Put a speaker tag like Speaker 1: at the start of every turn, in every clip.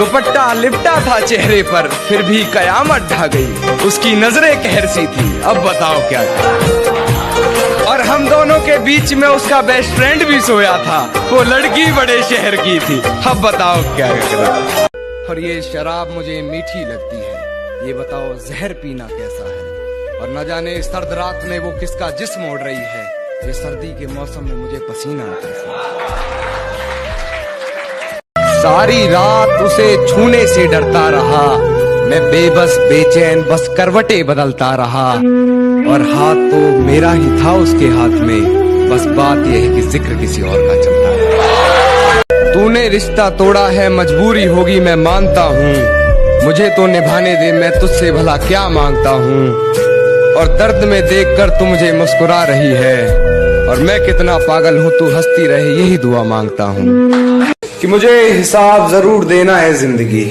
Speaker 1: दुपट्टा लिपटा था चेहरे पर, फिर भी कयामत ढा गई। उसकी नजरें कहर सी थी, अब बताओ क्या करें। और हम दोनों के बीच में उसका बेस्ट फ्रेंड भी सोया था, वो लड़की बड़े शहर की थी, अब बताओ क्या करें। और ये शराब मुझे मीठी लगती है, ये बताओ जहर पीना कैसा है। और न जाने इस सर्द रात में वो किसका जिस्म ओढ़ रही है, ये सर्दी के मौसम में मुझे पसीना आता है। सारी रात उसे छूने से डरता रहा, मैं बेबस बेचैन बस करवटें बदलता रहा। और हाथ तो मेरा ही था उसके हाथ में, बस बात यह है कि जिक्र किसी और का चलता है। तूने रिश्ता तोड़ा है, मजबूरी होगी मैं मानता हूँ, मुझे तो निभाने दे, मैं तुझसे भला क्या मांगता हूँ। और दर्द में देखकर तू मुझे मुस्कुरा रही है, और मैं कितना पागल हूँ तू हंसती रहे, यही दुआ मांगता हूँ। कि मुझे हिसाब जरूर देना है जिंदगी,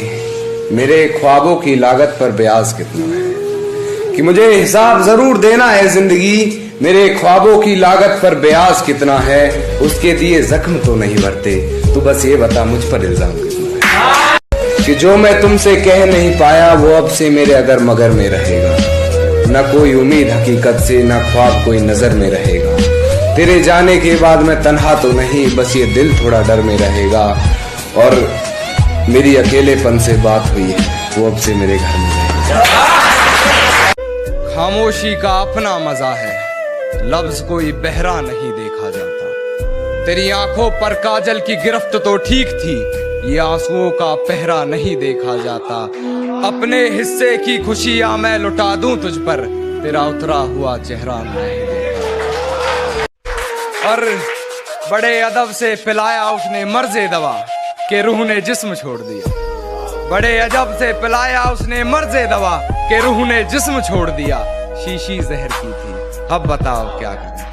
Speaker 1: मेरे ख्वाबों की लागत पर ब्याज कितना है। कि मुझे हिसाब जरूर देना है जिंदगी, मेरे ख्वाबों की लागत पर ब्याज कितना है। उसके दिए जख्म तो नहीं भरते, तू बस ये बता मुझ पर इल्जाम कितना है। कि जो मैं तुमसे कह नहीं पाया वो अब से मेरे अगर मगर में रहेगा, न कोई उम्मीद हकीकत से, न ख्वाब कोई नजर में रहेगा। तेरे जाने के बाद मैं तन्हा तो नहीं, बस ये दिल थोड़ा डर में रहेगा। और मेरी अकेलेपन से बात हुई है, वो अब से मेरे घर में रहेगा। खामोशी का अपना मजा है, लफ्ज कोई बहरा नहीं देखा जाता। तेरी आंखों पर काजल की गिरफ्त तो ठीक थी, ये आंसुओं का पहरा नहीं देखा जाता। अपने हिस्से की खुशियां मैं लुटा दूं तुझ पर, तेरा उतरा हुआ चेहरा नहीं देखा। और बड़े अदब से पिलाया उसने मर्ज़े दवा, के रूह ने जिस्म छोड़ दिया। बड़े अदब से पिलाया उसने मर्ज़े दवा, के रूह ने जिस्म छोड़ दिया। शीशी जहर की थी, अब बताओ क्या करें।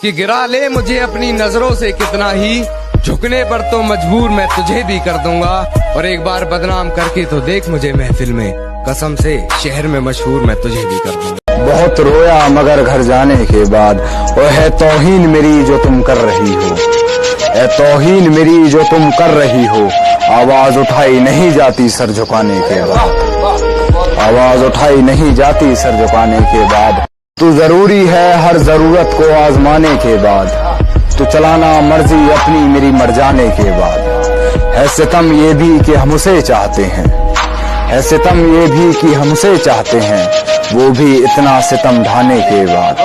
Speaker 1: कि गिरा ले मुझे अपनी नजरों से कितना ही, झुकने पर तो मजबूर मैं तुझे भी कर दूंगा। और एक बार बदनाम करके तो देख मुझे महफिल में, कसम से शहर में मशहूर मैं तुझे भी कर दूंगा।
Speaker 2: बहुत रोया मगर घर जाने के बाद, वो है तौहीन मेरी जो तुम कर रही हो, है तौहीन मेरी जो तुम कर रही हो। आवाज उठाई नहीं जाती सर झुकाने के बाद, आवाज उठाई नहीं जाती सर झुकाने के बाद। तू जरूरी है हर जरूरत को आजमाने के बाद, तू चलाना मर्जी अपनी मेरी मर जाने के बाद। है सितम ये भी कि हम उसे चाहते हैं, है सितम ये भी कि हम उसे चाहते हैं, वो भी इतना सितम ढाने के बाद।